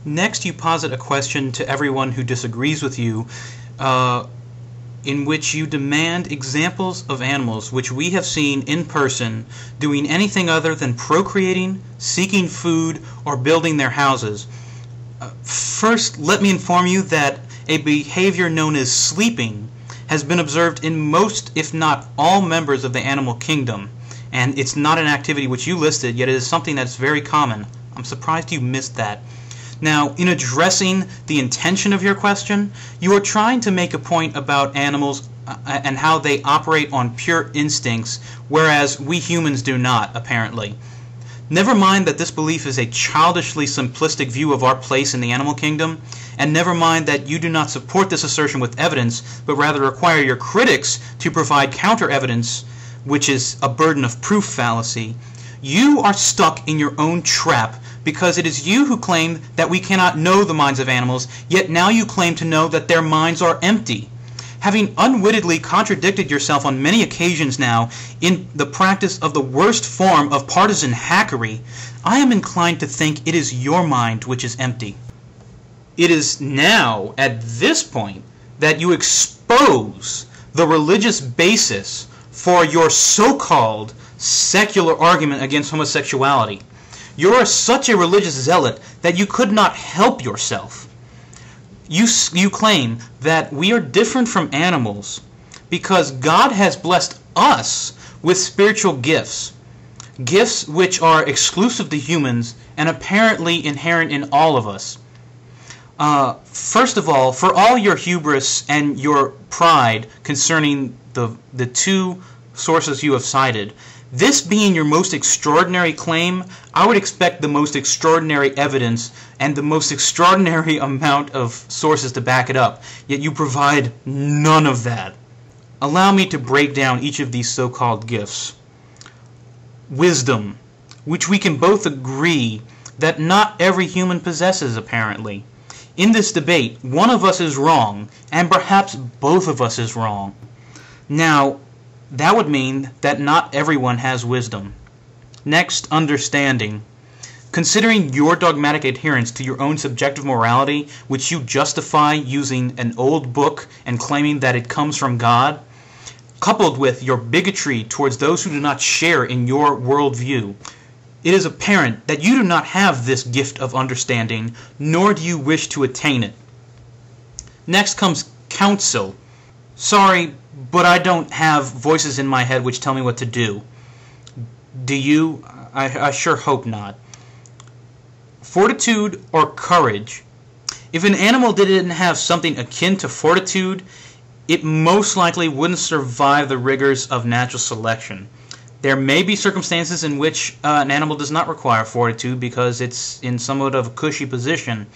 Next, you posit a question to everyone who disagrees with you, in which you demand examples of animals which we have seen in person doing anything other than procreating, seeking food, or building their houses. First, let me inform you that a behavior known as sleeping has been observed in most, if not all, members of the animal kingdom, and it's not an activity which you listed, yet it is something that's very common. I'm surprised you missed that. Now, in addressing the intention of your question, you are trying to make a point about animals and how they operate on pure instincts, whereas we humans do not, apparently. Never mind that this belief is a childishly simplistic view of our place in the animal kingdom, and never mind that you do not support this assertion with evidence, but rather require your critics to provide counter-evidence, which is a burden of proof fallacy. You are stuck in your own trap, because it is you who claim that we cannot know the minds of animals, yet now you claim to know that their minds are empty. Having unwittingly contradicted yourself on many occasions now in the practice of the worst form of partisan hackery, I am inclined to think it is your mind which is empty. It is now, at this point, that you expose the religious basis for your so-called secular argument against homosexuality. You are such a religious zealot that you could not help yourself. You claim that we are different from animals because God has blessed us with spiritual gifts, gifts which are exclusive to humans and apparently inherent in all of us. First of all, for all your hubris and your pride concerning the two sources you have cited, this being your most extraordinary claim, I would expect the most extraordinary evidence and the most extraordinary amount of sources to back it up, yet you provide none of that. Allow me to break down each of these so-called gifts. Wisdom, which we can both agree that not every human possesses, apparently. In this debate, one of us is wrong, and perhaps both of us is wrong. Now, that would mean that not everyone has wisdom. Next, understanding. Considering your dogmatic adherence to your own subjective morality, which you justify using an old book and claiming that it comes from God, coupled with your bigotry towards those who do not share in your worldview, it is apparent that you do not have this gift of understanding, nor do you wish to attain it. Next comes counsel. Sorry, but I don't have voices in my head which tell me what to do. Do you? I sure hope not. Fortitude or courage. If an animal didn't have something akin to fortitude, it most likely wouldn't survive the rigors of natural selection. There may be circumstances in which an animal does not require fortitude because it's in somewhat of a cushy position,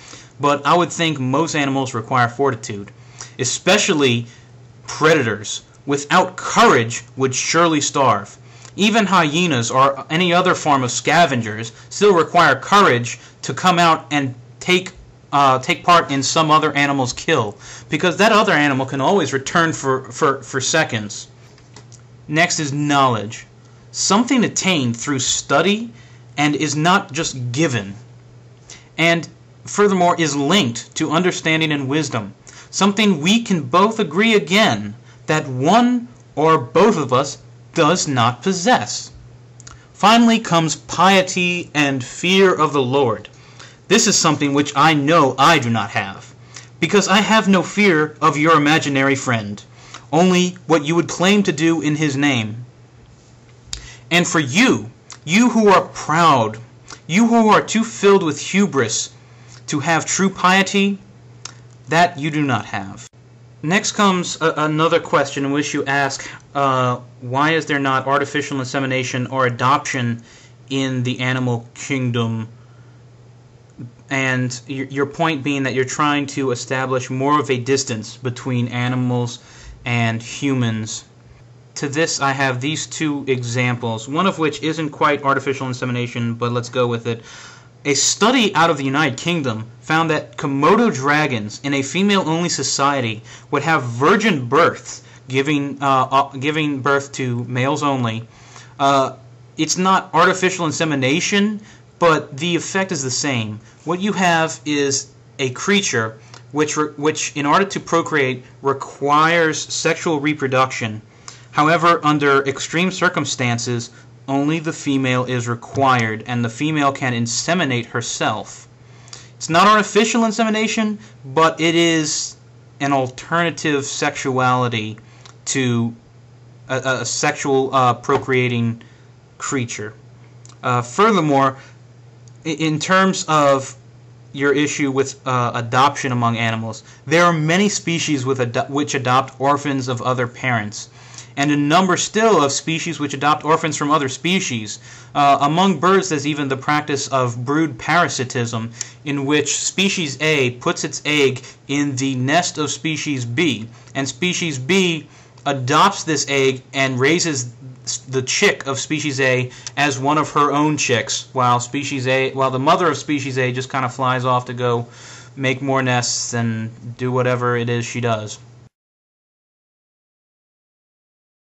but I would think most animals require fortitude, especially predators. Without courage would surely starve. Even hyenas or any other form of scavengers still require courage to come out and take part in some other animal's kill, because that other animal can always return for seconds. Next is knowledge. Something attained through study and is not just given. And furthermore is linked to understanding and wisdom. Something we can both agree again that one or both of us does not possess. Finally comes piety and fear of the Lord. This is something which I know I do not have, because I have no fear of your imaginary friend, only what you would claim to do in his name. And for you who are proud, you who are too filled with hubris to have true piety, that you do not have. Next comes another question in which you ask, why is there not artificial insemination or adoption in the animal kingdom? And your point being that you're trying to establish more of a distance between animals and humans. To this, I have these two examples, one of which isn't quite artificial insemination, but let's go with it. A study out of the United Kingdom found that Komodo dragons in a female-only society would have virgin births, giving birth to males only. It's not artificial insemination, but the effect is the same. What you have is a creature which in order to procreate requires sexual reproduction. However, under extreme circumstances, only the female is required, and the female can inseminate herself. It's not artificial insemination, but it is an alternative sexuality to a sexual procreating creature. Furthermore, in terms of your issue with adoption among animals, there are many species which adopt orphans of other parents, and a number still of species which adopt orphans from other species. Among birds, there's even the practice of brood parasitism, in which species A puts its egg in the nest of species B, and species B adopts this egg and raises the chick of species A as one of her own chicks, while the mother of species A just kind of flies off to go make more nests and do whatever it is she does.